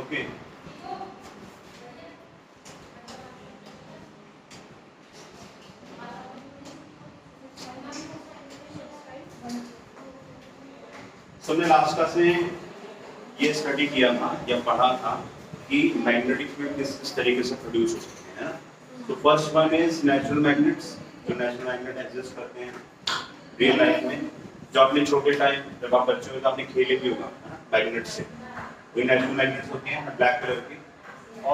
Okay so हमने last class में ये स्टडी किया था या पढ़ा था कि मैग्नेटिक फील्ड किस तरीके से प्रोड्यूस हो सकते हैं ना। तो first one is natural magnets, जो नेचुरल मैग्नेट एग्जिस्ट करते हैं रियल लाइफ में, जो आपने छोटे टाइम जब आप बच्चे हो तो आपने खेले भी होगा मैग्नेट से, वही नेचुरल मैग्नेट्स होती हैं ब्लैक कलर की।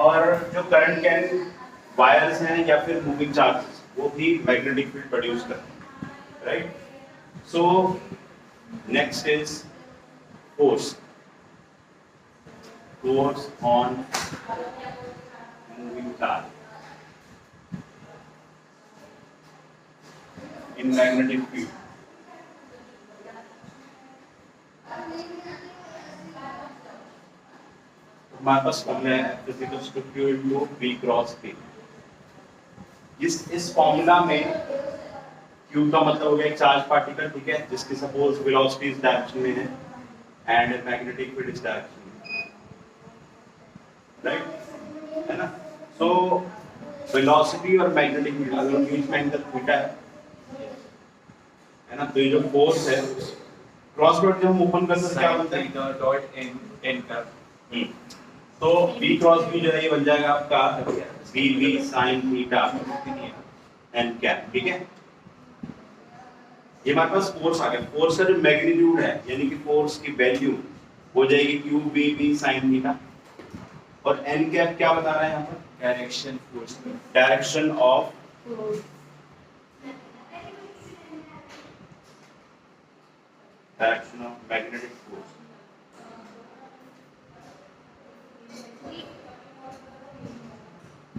और जो करंट कैन वायर्स हैं या फिर मूविंग चार्जेस, वो भी मैग्नेटिक फील्ड प्रोड्यूस करते हैं, right. So next is force on moving charge in magnetic field. हमारे पास फॉर्मूला है physical Q into V cross P। इस फॉर्मूला में Q का मतलब हो गया एक चार्ज पार्टिकल, ठीक है, जिसकी सपोज वेलोसिटी इस डायरेक्शन में है एंड मैग्नेटिक फील्ड इस डायरेक्शन में, राइट, है ना। सो वेलोसिटी और मैग्नेटिक फील्ड अगर बीच में एंगल थीटा है ना, तो ये जो फोर्स है क्रॉस डॉट जब हम ओपन करते हैं क्या बनता है डॉट एन का। तो v क्रॉस v जो है ये बन जाएगा आपका v sin theta n cap, ठीक है। ये हमारे पास फोर्स आ गया, फोर्स का जो मैग्नीट्यूड है यानी कि फोर्स की वैल्यू हो जाएगी q v sin थीटा, और n कैप क्या बता रहा है यहाँ पर, डायरेक्शन फोर्स में, direction of magnetic force.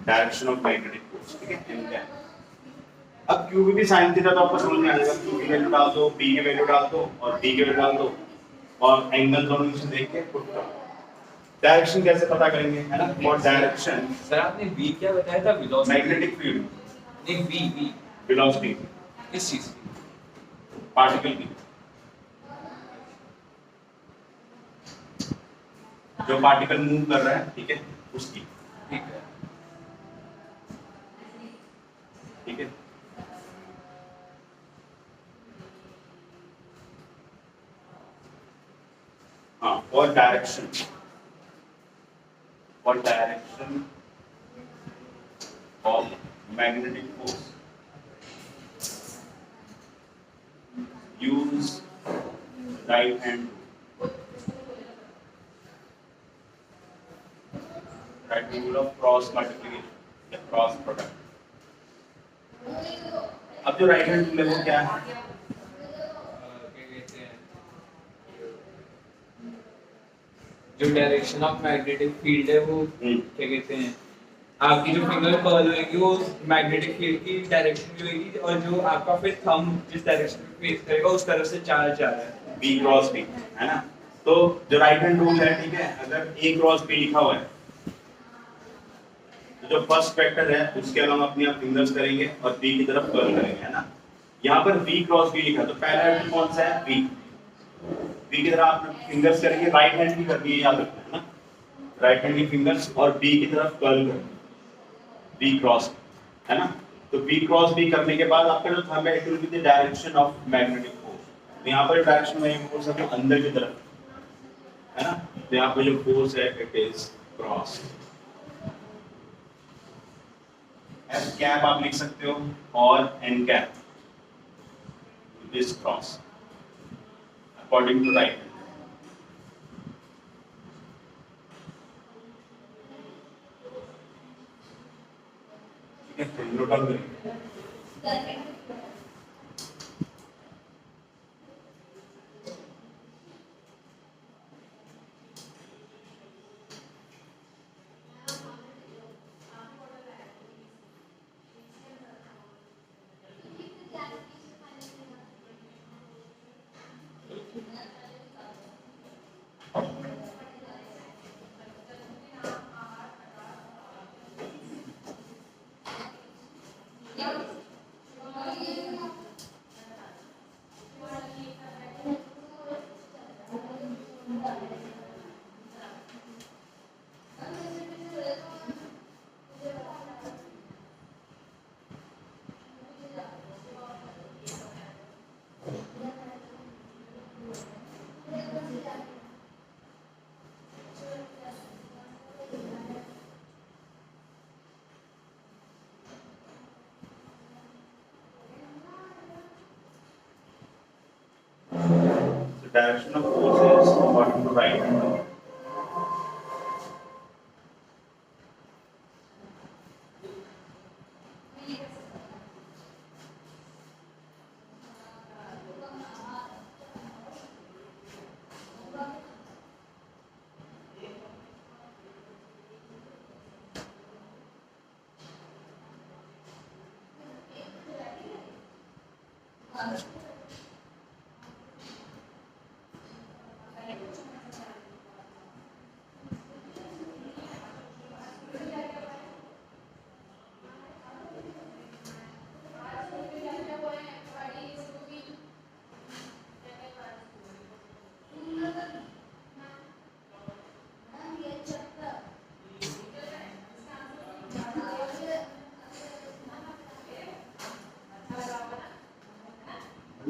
Direction of magnetic force, ठीक है, n कैप। अब q भी sin थीटा तो आपको समझ में आ जाएगा, q की वैल्यू डाल दो, p की वैल्यू डाल दो और p की वैल्यू डाल दो और एंगल दोनों से देख के पुट करो। डायरेक्शन कैसे पता करेंगे, है ना, और डायरेक्शन सर आपने v क्या बताया था, वेलोसिटी, मैग्नेटिक फील्ड, नहीं v वेलोसिटी किस चीज की, पार्टिकल की, जो पार्टिकल मूव कर रहा है, ठीक है, उसकी, ठीक है। ठीक है। हाँ, और direction of magnetic force use right hand rule of cross multiplication या क्रॉस प्रोडक्ट। अब जो राइट हैंड रूल है वो क्या है, क्या कहते हैं, जो डायरेक्शन ऑफ मैग्नेटिक फील्ड है वो क्या कहते हैं, आपकी जो फिंगर कर्ल होगी वो मैग्नेटिक फील्ड की डायरेक्शन में होगी, और जो आपका फिर थंब जिस डायरेक्शन में फेस करेगा उस तरफ से चार्ज जा रहा है, B क्रॉस B, है ना। तो जो राइट हैंड रूल है, ठीक है, अगर A क्रॉस B लिखा हुआ है तो जो फर्स्ट वेक्टर है उसके अलावा अपनी आप फिंगर्स करेंगे और B की तरफ कर्ल करेंगे, है ना। यहाँ पर B क्रॉस B लिखा तो पहला वेक्टर कौन सा है, B की तरफ आप फिंगर्स करेंगे, राइट हैंड की करनी है, याद रखना, है ना, राइट हैंड की फिंगर्स और B की तरफ कर्ल करेंगे, B क्रॉस, है ना। तो B क्रॉस B करने के बाद आपका जो थंब है it will be the direction of magnetic force. तो यहाँ पर डायरेक्शन में फोर्स है अंदर की तरफ, है ना, तो यहाँ पे जो फोर्स है it is cross. S cap आप लिख सकते हो और N cap is cross according to right. ठीक है, नोट डाउन करिए। direction of force is according to right hand rule.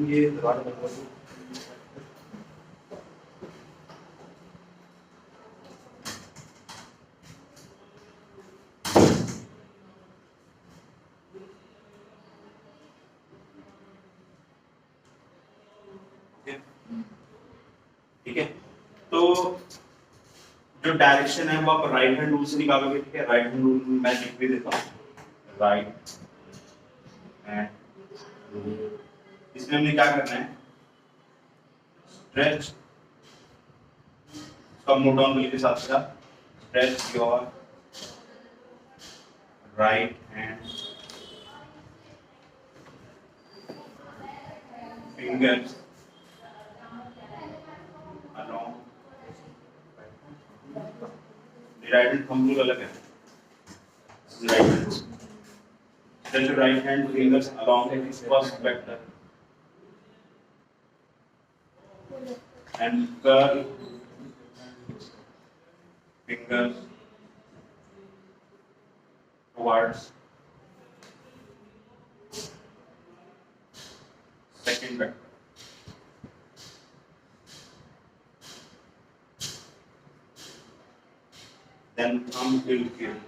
ये दोबारा बताओ। ठीक है, तो जो डायरेक्शन है वो आप राइट हैंड रूल से निकालोगे। ठीक है, राइट हैंड रूल मैं लिख भी देता हूँ, राइट हैंड रूल। इसमें हमने क्या करना है, स्ट्रेच कम नोट डाउन के साथ साथ, stretch your right hand fingers along the right hand thumb rule अलग है, right hand, stretch your right hand fingers along the first vector and curl fingers towards second vector. Then thumb will give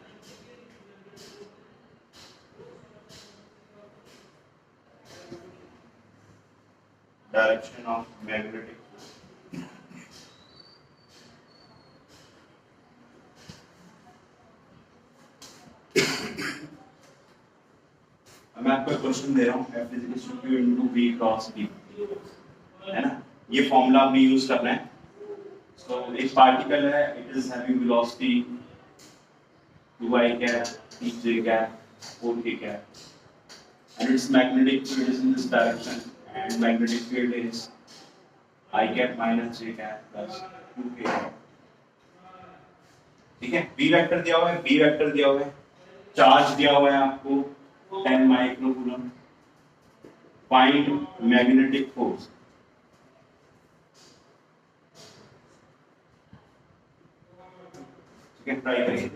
direction of magnetic force. मैं आपको एक question दे रहा हूँ, F is equal to Q into V cross B, है ना? ये formula आपने use करना है। So एक पार्टिकल है, it is having velocity 2i cap, 3j cap, 4k cap, and its magnetic field is in this direction, and magnetic field is I cap minus j cap plus 2k cap. ठीक है, B vector दिया हुआ है, B vector दिया हुआ है, charge दिया हुआ है आपको 10 microcoulomb, find magnetic force. Try करिए,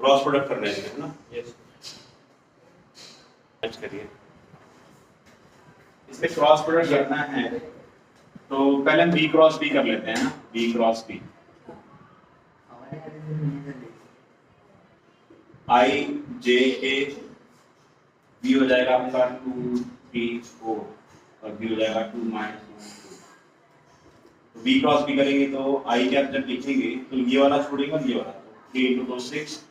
क्रॉस प्रोडक्ट करना है ना, यस मैच करिए। इसमें क्रॉस प्रोडक्ट करना है तो पहले हम बी क्रॉस बी कर लेते हैं ना, बी क्रॉस बी, आई जे ए, बी हो जाएगा आपका 2 3 4 और बी हो जाएगा 2 -2। तो बी क्रॉस बी करेंगे तो आई कैप जब लिखेंगे तो ये वाला छोड़ेगा, ये वाला 3 × 2 6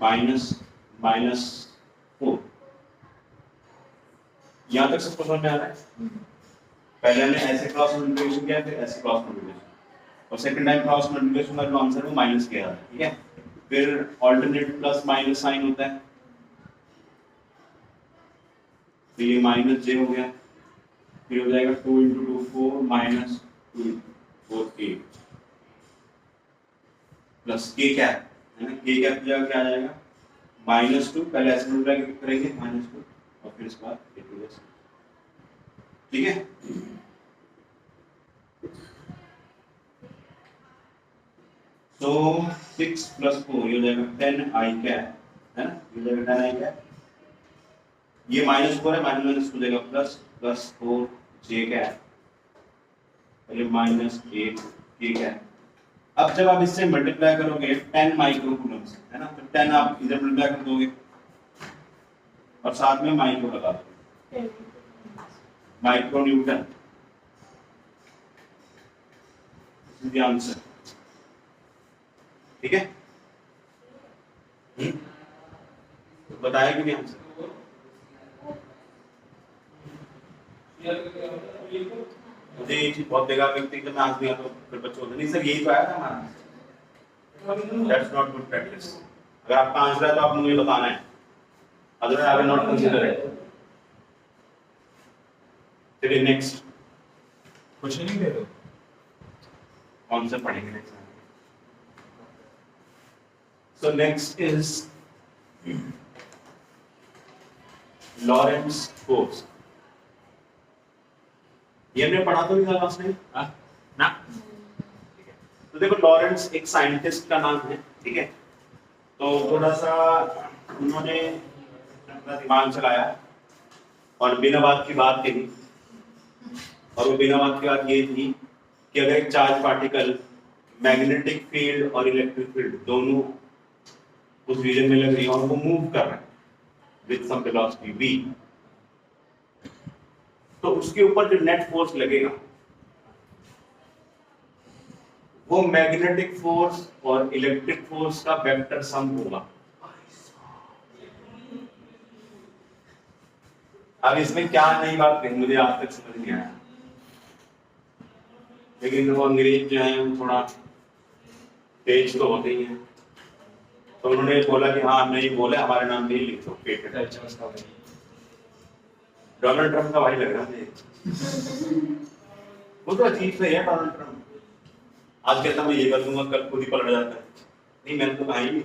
-4। यहाँ तक सबको समझ में आ रहा है? पहले हमने ऐसे क्रॉस मल्टीप्लिकेशन किया, फिर ऐसे क्रॉस मल्टीप्लिकेशन, और सेकंड टाइम क्रॉस मल्टीप्लिकेशन का जो आंसर है वो माइनस किया है। ठीक है, फिर ऑल्टरनेट प्लस माइनस साइन होता है, तो ये माइनस जे हो गया, फिर हो जाएगा 2 × 2 4 -2 4 k प्लस k क्या है ना, k क्या क्या आ जाएगा -2, पहले ऐसे मल्टीप्लाई करेंगे -2 और फिर इसके बाद k2। ठीक है, तो 6 + 4 ये हो जाएगा 10i कैप, है ना, ये हो जाएगा 10i कैप, ये -4 है, माइनस हो जाएगा प्लस 4 j कैप, ये -8 k कैप। अब जब आप इससे मल्टीप्लाई करोगे 10 माइक्रोकूलम से, है ना, तो 10 आप इधर मल्टीप्लाई कर दोगे और साथ में माइक्रो लगा दोगे, माइक्रो न्यूटन। The answer. ठीक है, बताया कि नहीं आंसर? मुझे ये चीज बहुत बेकार लगती है कि मैं आज नहीं आता, फिर बच्चों को नहीं सर यही तो आया था हमारा। That's not good practice. अगर आपका आंसर है तो आपको मुझे बताना है, otherwise I will not consider it. चलिए नेक्स्ट क्वेश्चन ही दे दो। कौन से पढ़ेंगे next? So next is Lawrence force. ये हमने पढ़ा तो नहीं था लास्ट में? ना तो देखो लॉरेंस एक साइंटिस्ट का नाम है, ठीक है। तो थोड़ा सा उन्होंने अपना दिमाग चलाया और बिना बात की बात कही, और वो बिना बात की बात ये थी कि अगर एक चार्ज पार्टिकल मैग्नेटिक फील्ड और इलेक्ट्रिक फील्ड दोनों उस रीजन में लग रही है और वो मूव कर रहा है विद सम वेलोसिटी v, तो उसके ऊपर जो नेट फोर्स लगेगा वो मैग्नेटिक फोर्स और इलेक्ट्रिक फोर्स का वेक्टर सम होगा। अब इसमें क्या नई बात कही मुझे आज तक समझ नहीं आया, लेकिन वो अंग्रेज जो है वो थोड़ा तेज तो होते ही हैं, तो उन्होंने बोला कि हाँ हमने ये बोला हमारे नाम पे ही लिख दो पेटेंट। अच्छा उसका भाई डोनाल्ड ट्रंप का भाई लग रहा है मुझे। वो तो अजीब सा है डोनाल्ड ट्रंप, आज कहता मैं ये कर दूंगा कल खुद ही पलट जाता है। नहीं मैंने तो कहा ही नहीं,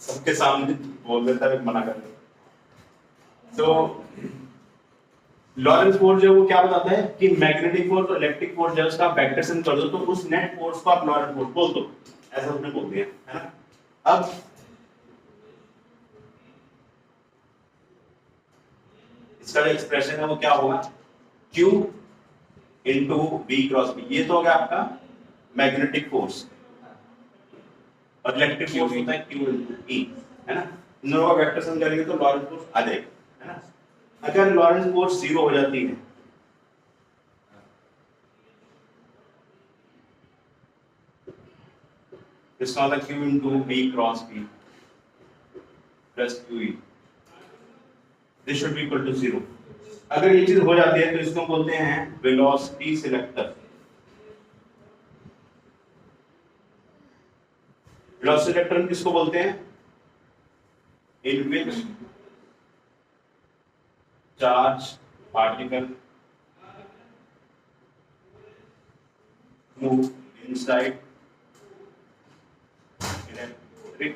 सबके सामने बोल देता है मना कर देता। तो लॉरेंस फोर्स जो वो क्या बताता है कि मैग्नेटिक फोर्स और इलेक्ट्रिक फोर्स जब उसका वेक्टर सम कर दो तो उस नेट फोर्स को आप लॉरेंस फोर्स बोल दो, ऐसा उसने बोल दिया है ना। अब इसका जो एक्सप्रेशन है वो क्या होगा, Q into V cross B। ये तो हो गया आपका मैग्नेटिक फोर्स, और इलेक्ट्रिक फोर्स होता है Q इंटू E, है ना। इन दोनों का वेक्टर सम करेंगे तो लॉरेंस फोर्स आ जाएगा, है ना। अगर लॉरेंस फोर्स जीरो हो जाती है इसका मतलब Q into V cross B plus QE, this should be equal to zero. अगर ये चीज हो जाती है तो इसको बोलते हैं वेलोसिटी सिलेक्टर। वेलोसिटी सिलेक्टर किसको बोलते हैं, in which charge particle move inside electric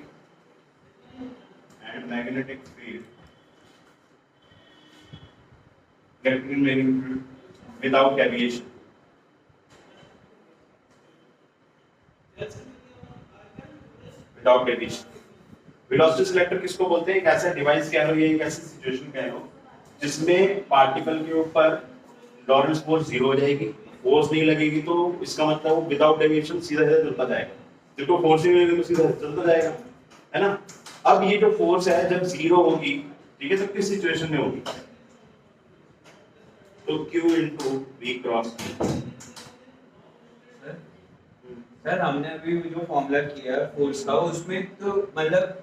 and magnetic field without deviation. Without deviation. Velocity selector किसको बोलते हैं, एक ऐसा डिवाइस कह लो, ये एक ऐसी सिचुएशन कह लो जिसमें पार्टिकल के ऊपर लॉरेंस फोर्स जीरो हो जाएगी, फोर्स नहीं लगेगी, तो इसका मतलब वो विदाउट डेविएशन सीधा सीधा चलता जाएगा। जब फोर्स नहीं लगेगी तो सीधा चलता जाएगा, है ना। अब ये जो फोर्स है जब जीरो होगी, ठीक है, तो किस सिचुएशन में होगी, तो Q into V cross. Sir हमने अभी जो फॉर्मूला किया फोर्स का उसमें तो मतलब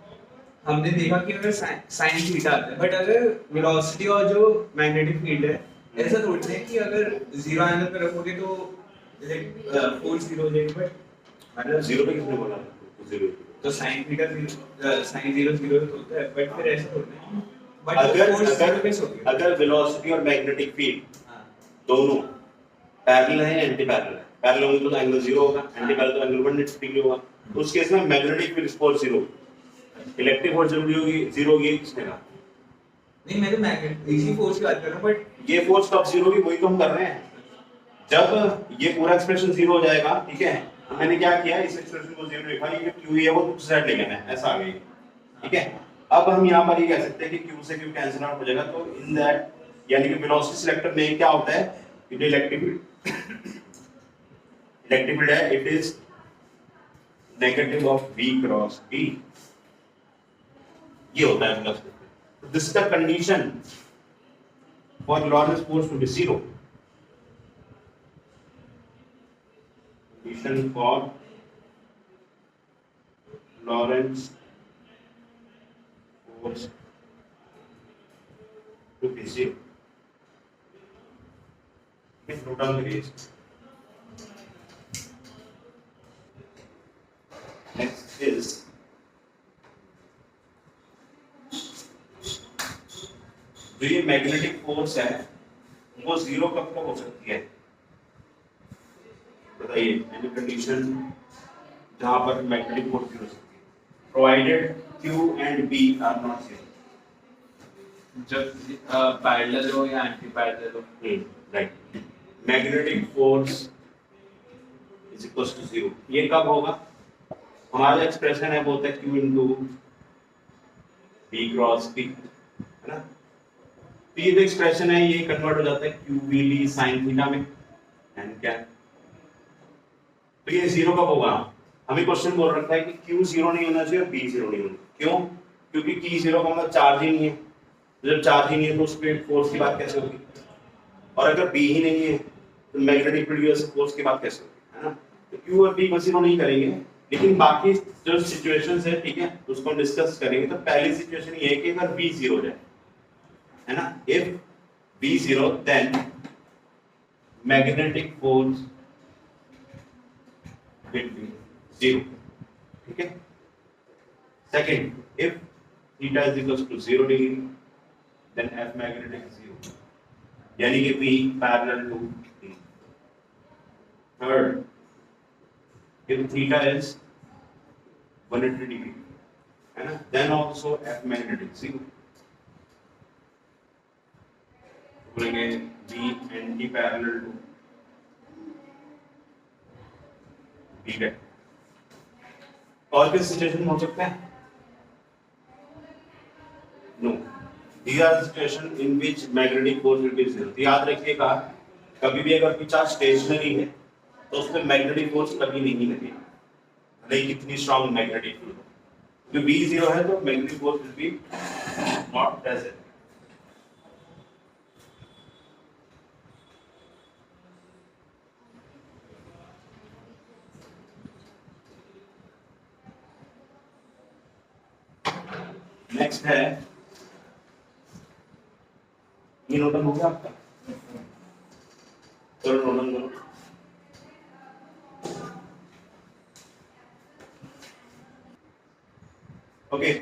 हमने देखा कि अगर साइन थीटा आता है, बट अगर वेलोसिटी और जो मैग्नेटिक फील्ड है ऐसा थोड़ी है कि अगर जीरो एंगल पे रखोगे तो फोर्स जीरो हो जाएगी, बट मतलब जीरो पे किसने बोला जीरो, तो sine theta sine zero zero होता है, बट फिर ऐसा थोड़ी है। बट अगर वेलोसिटी और मैग्नेटिक फील्ड दोनों पैरेलल है या एंटी पैरेलल है, पैरेलल होंगे तो एंगल जीरो होगा, एंटी पैरेलल तो एंगल 180 डिग्री होगा। तो उस केस में magnetic field force zero, electric force जरूरी होगी जीरो होगी, किसने कहा? नहीं मैं तो मैग्नेटिक इसी फोर्स की बात कर रहा हूं, बट ये फोर्स कब जीरो होगी वही तो हम कर रहे हैं, जब ये पूरा एक्सप्रेशन जीरो हो जाएगा, ठीक है। तो मैंने क्या किया, इस एक्सप्रेशन को जीरो लिखा, ये जो Q है वो दूसरी साइड ले गया है, ऐसा आ गई, ठीक है। अब हम यहाँ पर ये कह सकते हैं कि Q से Q कैंसिल आउट हो जाएगा, तो इन दैट यानी कि वेलोसिटी सिलेक्टर में क्या होता है, जो इलेक्ट्रिक फील्ड है it is negative of V cross B, ये होता है velocity. This is the condition for Lorentz force to be zero. condition for Lorentz force to be zero. If total raised. Next is जो ये magnetic force है वो zero कब तक हो सकती है बताइए एनी कंडीशन जहां पर मैग्नेटिक फोर्स जीरो हो सकती है provided Q and B are not zero जब पैरेलल हो या एंटी पैरेलल हो right magnetic force is equal to zero ये कब होगा हमारा एक्सप्रेशन है वो होता है Q into B cross B है ना तो ये जो एक्सप्रेशन है ये कन्वर्ट हो जाता है QBD sin थीटा में एंड क्या तो ये जीरो कब होगा हमें क्वेश्चन बोल रखा है कि Q जीरो नहीं होना चाहिए और B जीरो नहीं होना क्यों क्योंकि Q जीरो का मतलब चार्ज ही नहीं है जब चार्ज ही नहीं है तो उस पे फोर्स की बात कैसे होगी और अगर B ही नहीं है तो मैग्नेटिक प्रोड्यूस फोर्स की बात कैसे होगी है ना तो Q और B को जीरो नहीं करेंगे लेकिन बाकी जो सिचुएशंस है ठीक है उसको हम डिस्कस करेंगे तो पहली सिचुएशन ये है कि अगर B जीरो हो जाए है ना if B zero then magnetic force will be zero ठीक है second if theta is equals to 0 degree then F magnetic is 0 यानी कि B parallel to B third if theta is 180 degree है ना then also F magnetic 0 बोलेंगे B anti parallel to B है और किस सिचुएशन हो सकता है no these are situation in which magnetic force will be zero याद रखिएगा कभी भी अगर कोई चार्ज स्टेशनरी है तो उसमें मैग्नेटिक फोर्स कभी नहीं लगेगा भले ही कितनी स्ट्रांग मैग्नेटिक फील्ड हो जो B जीरो है तो magnetic force will B not present next है ये नोटन हो गया आपका चलो नोटन करो okay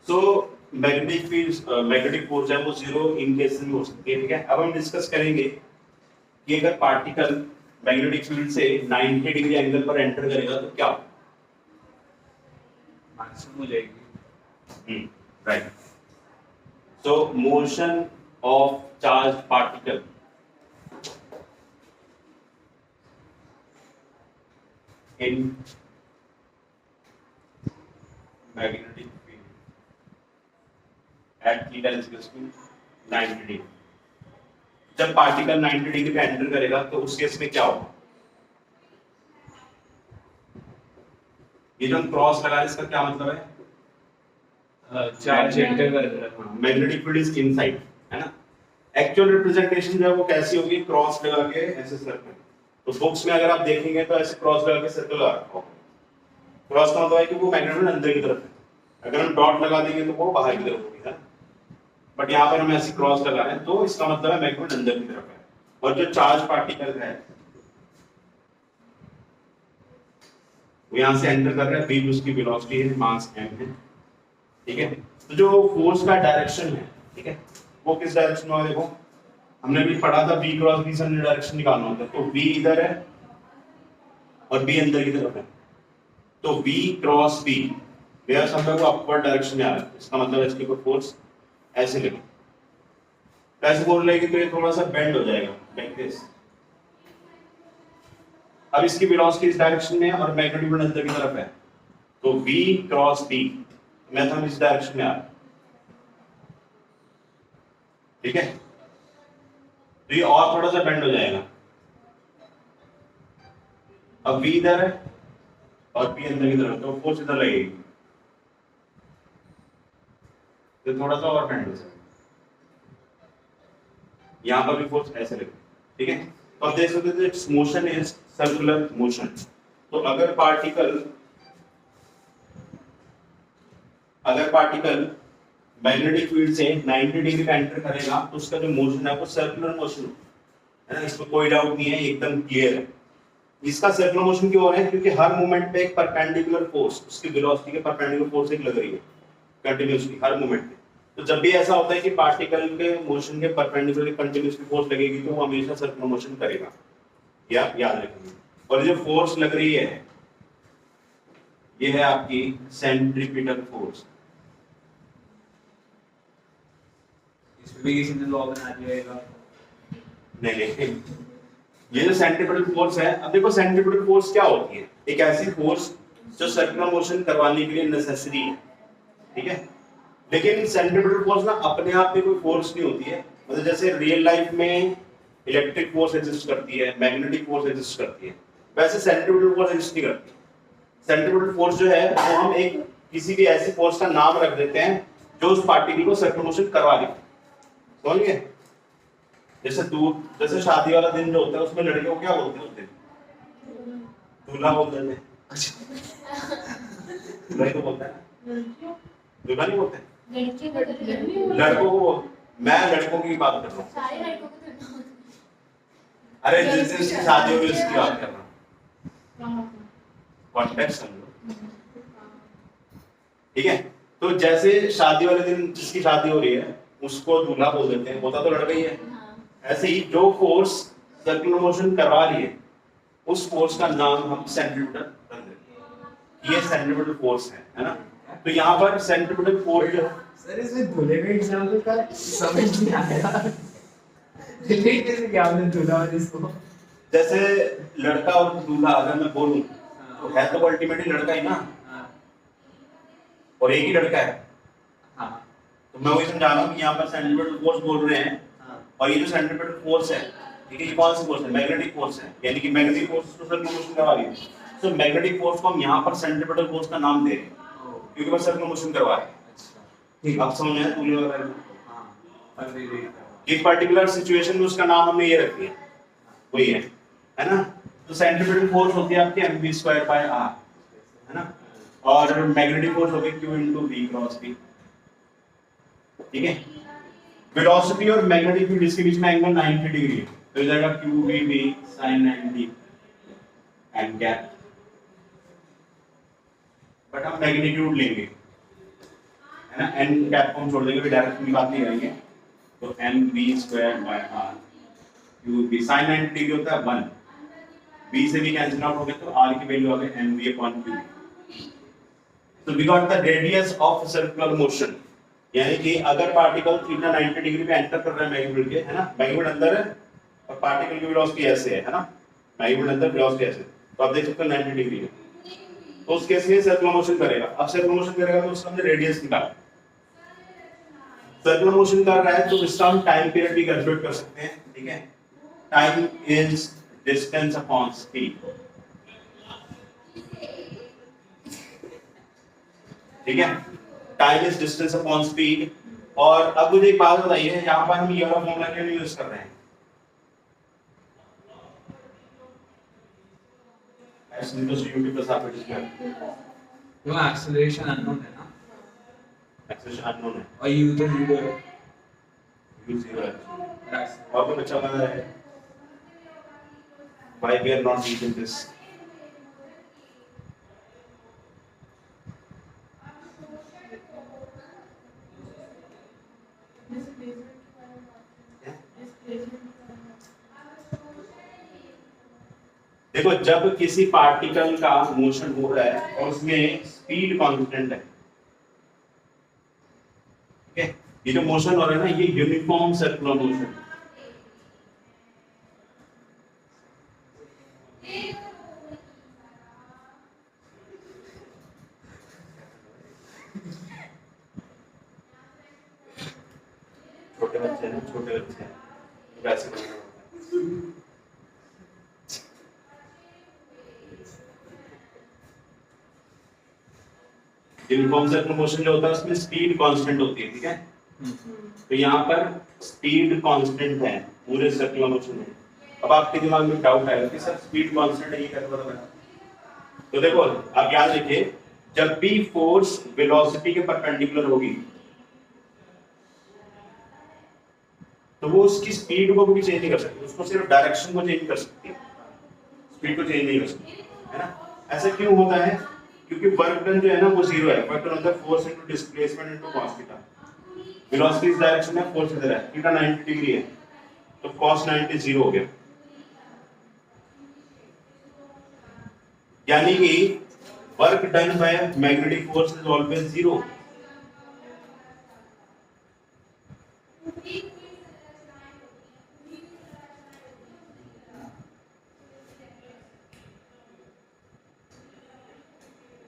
so magnetic field magnetic force है वो जीरो इन केस में हो सकती है ठीक है अब हम डिस्कस करेंगे कि अगर पार्टिकल मैग्नेटिक फील्ड से 90 डिग्री एंगल पर एंटर करेगा तो क्या होगा मैक्सिमम हो जाएगी right so motion of charged particle in magnetic field at theta is equal to 90 degree जब पार्टिकल 90 डिग्री पे एंटर करेगा तो उस केस में क्या होगा ये जो हम क्रॉस लगा रहे हैं इसका क्या मतलब है चार्ज एंटर कर रहा है मैग्नेटिक फील्ड इज इनसाइड है ना एक्चुअल रिप्रेजेंटेशन जो है वो कैसी होगी क्रॉस लगा के ऐसे सर्कल तो बुक्स में अगर आप देखेंगे तो ऐसे क्रॉस लगा के सर्कल लगा रखा होगा क्रॉस का मतलब है कि वो मैग्नेट फील्ड अंदर की तरफ है अगर हम डॉट लगा देंगे तो वो बाहर की तरफ होगी है बट यहाँ पर हम ऐसे क्रॉस लगा रहे हैं तो इसका मतलब है मैग्नेट अंदर की तरफ है और जो चार्ज पार्टिकल है वो यहाँ से एंटर कर रहा है v उसकी वेलोसिटी है मास m है ठीक है तो जो फोर्स का डायरेक्शन है ठीक है वो किस डायरेक्शन में देखो हमने भी पढ़ा था b क्रॉस b से हमने डायरेक्शन निकालना होता है तो v इधर है और b अंदर की तरफ है तो v क्रॉस b मेरा समझो वो अपवर्ड डायरेक्शन में आ रहा है इसका मतलब इसके ऊपर फोर्स ऐसे लगे ऐसे बोल रहे कि तो ये थोड़ा सा बेंड हो जाएगा लाइक दिस अब इसकी वेलोसिटी इस डायरेक्शन में है और मैग्नेटिक फील्ड अंदर की तरफ है तो v क्रॉस b मेथड इस डायरेक्शन में आ रहा है ठीक है तो ये और थोड़ा सा बेंड हो जाएगा अब v इधर है और p अंदर की तरफ तो फोर्स इधर लगेगी तो थोड़ा सा और बेंड हो जाएगा यहां पर भी फोर्स ऐसे लगेगा ठीक है तो आप देख सकते हैं मोशन इज सर्कुलर मोशन तो अगर पार्टिकल मैग्नेटिक फील्ड से 90 डिग्री पे एंटर करेगा तो उसका जो मोशन है वो सर्कुलर मोशन है ना, इसमें कोई डाउट नहीं है, एकदम क्लियर है। इसका सर्कुलर मोशन क्यों हो रहा है? क्योंकि हर मोमेंट पे एक परपेंडिकुलर फोर्स, उसकी वेलोसिटी के परपेंडिकुलर फोर्स एक लग रही है कंटिन्यूअसली हर मोमेंट पे। तो जब भी ऐसा होता है कि पार्टिकल के मोशन के परपेंडिकुलर कंटिन्यूअसली फोर्स लगेगी तो वो हमेशा सर्कुलर मोशन करेगा, या याद रखेंगे। और जो फोर्स लग रही है ये है आपकी सेंट्रीपिटल फोर्स। इसमें भी किसी ने लॉ बना दिया है। नहीं, ये जो सेंट्रीपिटल फोर्स है, अब देखो सेंट्रीपिटल फोर्स क्या होती है? एक ऐसी फोर्स जो सर्कुलर मोशन करवाने के लिए नेसेसरी है, ठीक है। लेकिन सेंट्रीपिटल फोर्स ना अपने आप में कोई फोर्स नहीं होती है। मतलब जैसे रियल लाइफ में इलेक्ट्रिक फोर्स एग्जिस्ट करती है, मैग्नेटिक फोर्स एग्जिस्ट करती है, वैसे सेंट्रीपिटल फोर्स एग्जिस्ट नहीं करती। सेंट्रीपिटल फोर्स जो है वो हम एक किसी भी ऐसी फोर्स का नाम रख देते हैं जो उस पार्टिकल को सर्कुलर मोशन करवा रही है, समझ गए? जैसे शादी वाला दिन जो होता है उसमें लड़कियों को क्या बोलते हैं? दूल्हा बोलते हैं। दूल्हा तो बोलता है, दूल्हा नहीं बोलते लड़कों को। मैं लड़कों की बात कर रहा हूँ, अरे जिस दिन उसकी शादी होगी उसकी बात कर रहा हूँ, कॉन्टेक्स्ट समझो, ठीक है। तो जैसे शादी वाले दिन जिसकी शादी हो रही है उसको दूल्हा बोल देते हैं, होता तो लड़का ही है। ऐसे ही जो फोर्स सर्कुलर मोशन करवा रही है उस फोर्स का नाम हम सेंट्रीपिटल रख देते हैं। ये सेंट्रीपिटल फोर्स है ना। तो यहाँ पर सेंट्रीपिटल फोर्स जो सर इसमें दूल्हे का एग्जांपल का समझ नहीं आया। रिलेट कैसे किया आपने दूल्हा और इसको? जैसे लड़का और दूल्हा अगर मैं बोलूं तो है तो अल्टीमेटली लड़का ही ना, और एक ही लड़का है। हाँ। तो मैं वही समझा रहा हूँ कि यहाँ पर सेंट्रीपिटल फोर्स बोल रहे हैं, और ये जो सेंट्रीपिटल फोर्स है, ठीक है, ये कौन सी फोर्स है? मैग्नेटिक फोर्स है, यानी कि मैग्नेटिक फोर्स तो सर्कुलर मोशन करवा रही है। तो मैग्नेटिक फोर्स को हम यहाँ पर सेंट्रीपिटल फोर्स का नाम दे रहे हैं क्योंकि वो सर्कुलर मोशन करवा रहे हैं। ठीक, आप समझ आए? दूल्हे वगैरह इस पर्टिकुलर सिचुएशन में उसका नाम हमने ये रख दिया, वही है ना। तो सेंट्रीपिटल फोर्स होती है आपकी mv²/r, है ना, और मैग्नेटिक फोर्स होगी q × v क्रॉस v, ठीक है। वेलोसिटी और मैग्नेटिक फील्ड इसके बीच में एंगल 90 डिग्री है, तो हो जाएगा qvv sin 90 and gap, but हम मैग्नीट्यूड लेंगे, है ना, n कैप को हम छोड़ देंगे, डायरेक्ट की बात नहीं करेंगे। तो mv²/r, qv sin 90 डिग्री होता है 1, v से भी कैंसिल आउट हो गया तो r की वैल्यू आ गई mv/qv। तो we got the radius of circular motion, यानी कि अगर पार्टिकल थीटा 90 डिग्री पे एंटर कर रहा है मैग्नेट के, है ना, मैग्नेट अंदर है और पार्टिकल की वेलोसिटी ऐसे है ना, मैग्नेट अंदर वेलोसिटी ऐसे, तो आप देख सकते हो 90 डिग्री है, तो उस केस में सर्कुलर मोशन करेगा। अब सर्कुलर मोशन करेगा तो उसका हमने रेडियस निकाला। सर्कुलर मोशन कर रहा है तो इसका हम टाइम पीरियड भी कैलकुलेट कर सकते हैं, ठीक है। Time is distance upon speed, ठीक है, time is distance upon speed. और अब मुझे एक बात बताइए, यहाँ पर हम ये वाला फॉर्मूला क्यों नहीं यूज कर रहे हैं? वो एक्सेलरेशन अननोन है ना, एक्सेलरेशन अननोन है और यू तो जीरो है, यू जीरो है, और कोई बच्चा बता है why we are not using this? देखो, जब किसी पार्टिकल का मोशन हो रहा है और उसमें स्पीड कांस्टेंट है, ठीक है, ये जो मोशन हो रहा है ना, ये यूनिफॉर्म सर्कुलर मोशन है। छोटे बच्चे हैं, छोटे बच्चे हैं, वैसे यूनिफॉर्म सर्कुलर मोशन जो होता है उसमें स्पीड कांस्टेंट होती है, ठीक है। तो यहाँ पर स्पीड कांस्टेंट है पूरे सर्कुलर मोशन में। अब आपके दिमाग में डाउट आएगा कि सर स्पीड कांस्टेंट है, ये कैसे पता लगा? तो देखो आप याद रखिए, जब भी फोर्स वेलोसिटी के परपेंडिकुलर होगी तो वो उसकी स्पीड को भी चेंज नहीं कर सकती, उसको सिर्फ डायरेक्शन को चेंज कर सकती है, स्पीड को चेंज नहीं कर सकती, है ना। ऐसा क्यों होता है? क्योंकि वर्क डन जो है ना वो जीरो है। वर्क डन होता है force into displacement into cos theta. Velocity इस डायरेक्शन में, फोर्स इधर है, थीटा 90 डिग्री है, तो cos 90 जीरो हो गया। यानी कि work done by magnetic force is always zero.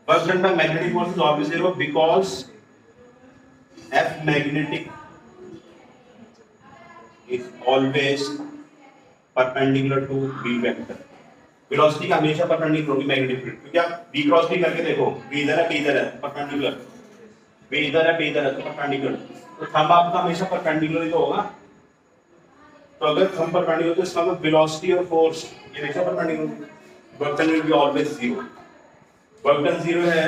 Work done by magnetic force is always zero because F magnetic is always perpendicular to B vector. Velocity का हमेशा perpendicular होगी magnetic field, क्योंकि आप B cross B करके देखो, B इधर है, B इधर है, perpendicular, B इधर है, B इधर है, तो perpendicular, तो थंब आपका हमेशा perpendicular ही तो होगा। तो अगर थंब perpendicular तो इसका मतलब velocity और force ये हमेशा perpendicular होगी। Work done will be always zero. Work done zero है,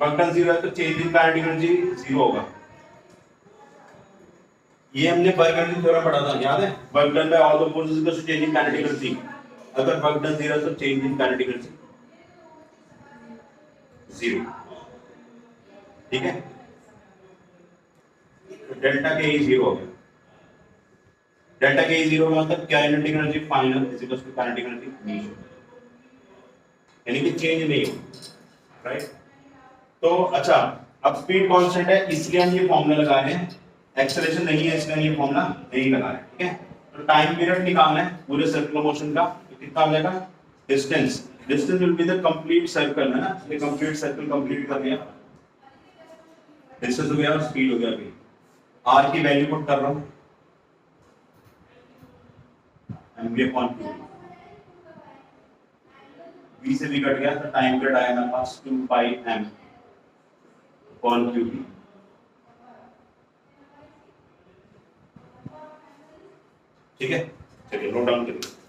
वर्क डन जीरो है तो change in kinetic energy zero होगा। ये हमने वर्क एनर्जी थ्योरम पढ़ा था, याद है? Work done by all the forces equal to change in kinetic energy. अगर वर्क डन जीरो है तो change in kinetic energy zero, ठीक है? तो डेल्टा के ही जीरो हो गया। डेल्टा के ही जीरो का मतलब kinetic energy final is equal to kinetic energy initial, यानी कि चेंज नहीं हो, राइट? तो अच्छा, अब स्पीड कांस्टेंट है इसलिए हम ये फॉर्मूला लगा रहे हैं, एक्सेलरेशन नहीं है इसलिए ये फॉर्मूला नहीं लगा रहे हैं, ठीक है? तो टाइम पीरियड निकालना है पूरे सर्कुलर मोशन का, तो कितना हो जाएगा? Distance, distance will be the complete circle, है ना? ये कंप्लीट सर्कल कंप्लीट कर दिया, डिस्टेंस हो गया और स्पीड हो गया। अभी आर की वैल्यू पुट कर रहा हूं, एमवी अपॉन क्यू, v से भी कट गया तो टाइम पीरियड आया मेरे पास 2 पाई m अपॉन q। ठीक है, चलिए नोट डाउन करिए।